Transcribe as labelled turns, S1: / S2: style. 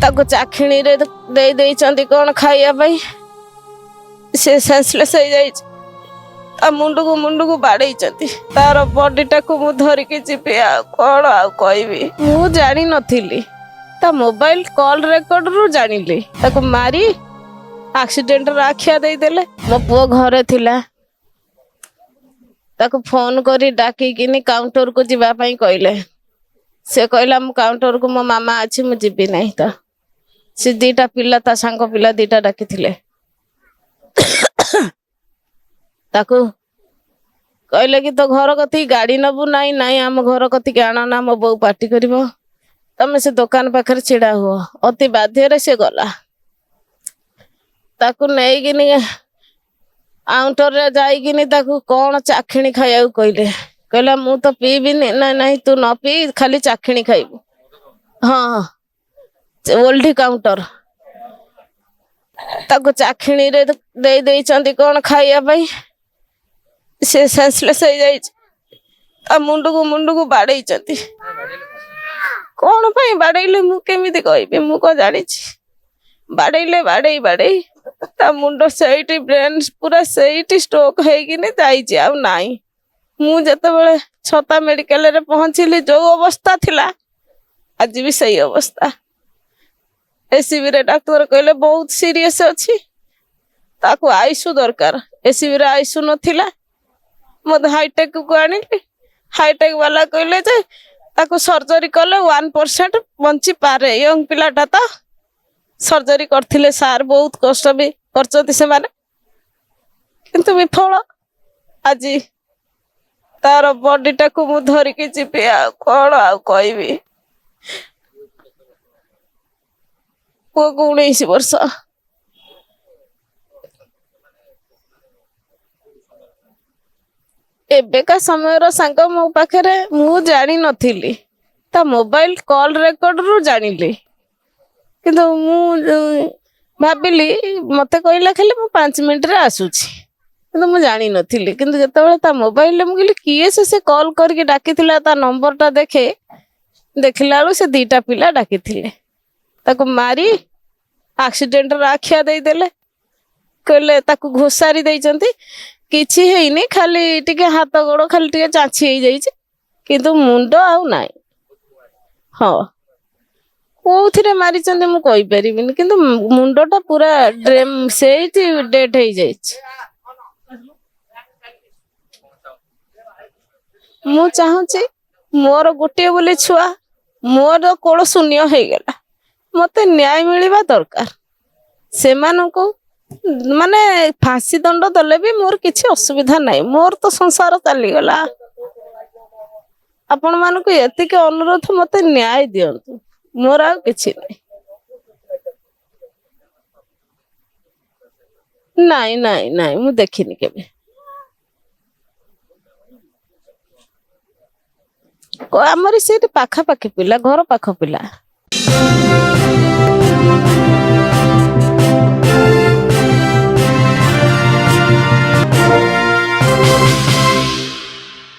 S1: ताको चाखिणी रे दे देइचंती कोन खाइया भाई से सेंसलेस हो जाई ता मुंडू को बाड़ेइचंती तार बॉडी टाको मु धरि के चिपे आ कोन आ कहबी मु जानि नथिली ता मोबाइल कॉल रेकॉर्ड रु जानिली ताको मारी एक्सीडेंट रा आखिया दे देले मो पुओ घरे थिला ताको फोन करी डाकी किनी काउंटर को जीवा पई कहले से कहला मु काउंटर को मो मामा अछि मु जीबी नहीं तो से दीटा पिला ता सांग पिला दीटा डाकी थिले ताको कहले कि तो घर कथी गाड़ी नबु नहीं नहीं आम घर कथी के आना ना मो बो पार्टी करिवो तमे से दुकान पाखर छिड़ा हुआ अति बाध्य रे से गला ताकू नहीं किनी काउंटर रे जाई किनी ताकू कौन चाखिणी खाया कहले कहला मु तो पीबी नहीं तू न पी खाली चाखिणी खाइबू हाँ ओल्डी काउंटर ताको चाखिणी रे दे देइचंती कोन खाइया भाई से सेंसलेस हो जाई ता मुंडू को बाड़ेइचंती कोन पई बाड़ेइले मु केमिति कहबी मु को जानि छी बाड़ेइले बाड़ेई ता मुंडो सेठी ब्रेन पूरा सेठी स्ट्रोक हेगिनी जाई आ नाही मु जते बेले छता मेडिकल रे पहुंचली जो अवस्था थिला आज भी सही अवस्था एसीबी रे डॉक्टर कहले बहुत सीरियस अछि ताको आईसु दरकार एसीबी रे आईसु नथिला मत हाईटेक को आनिली हाईटेक वाला कहले जे ताको सर्जरी कले 1% बंची पारे यंग पिलाटा ता सर्जरी करथिले सार बहुत कष्ट भी करचती से माने किंतु विफल आज तार बॉडी टाको मु धरि के चिपे आ कोन आ कहबी को 19 वर्ष एबेका समय रो सांग मो पाखरे मु जानि नथिली ता मोबाइल कॉल रेकॉर्ड रु जानिली किंतु मु भाबिली मते कहला खाली मु 5 मिनिट रे आसुची किंतु मु जानि नथिली किंतु जते बेले ता मोबाइल ले मु कहली किए से कॉल करके डाकिथिला ता नंबर ता देखिला लु से दीटा पिला डाकिथिले ताको मारी एक्सीडेंट रा आखिया दे देले कहले ताको घोसारी देइचंती किछि हेइनी खाली टिके हाथ गोड़ खाली टिके चाची हे जाई किंतु मुंडो आउ नाइ हाँ कोथिरे मारी चंदे मु कहि परिबिनी किंतु मुंडोटा पूरा ड्रेम सेठी डेड हे जाई मु चाहूची मोर गोटे बोले छुआ मोर कोड़ शून्य हो गला मते न्याय मिलवा दरकार से मानको माने फांसी दंड दले भी मोर किछि असुविधा नहीं मोर तो संसार चली गला आपण मानको एति के अनुरोध मते न्याय दियंतु मोर आ किछि नहीं मु देखिनी केबे को हमरी सेठी पाखा पाखी पिला घर पाख पिला।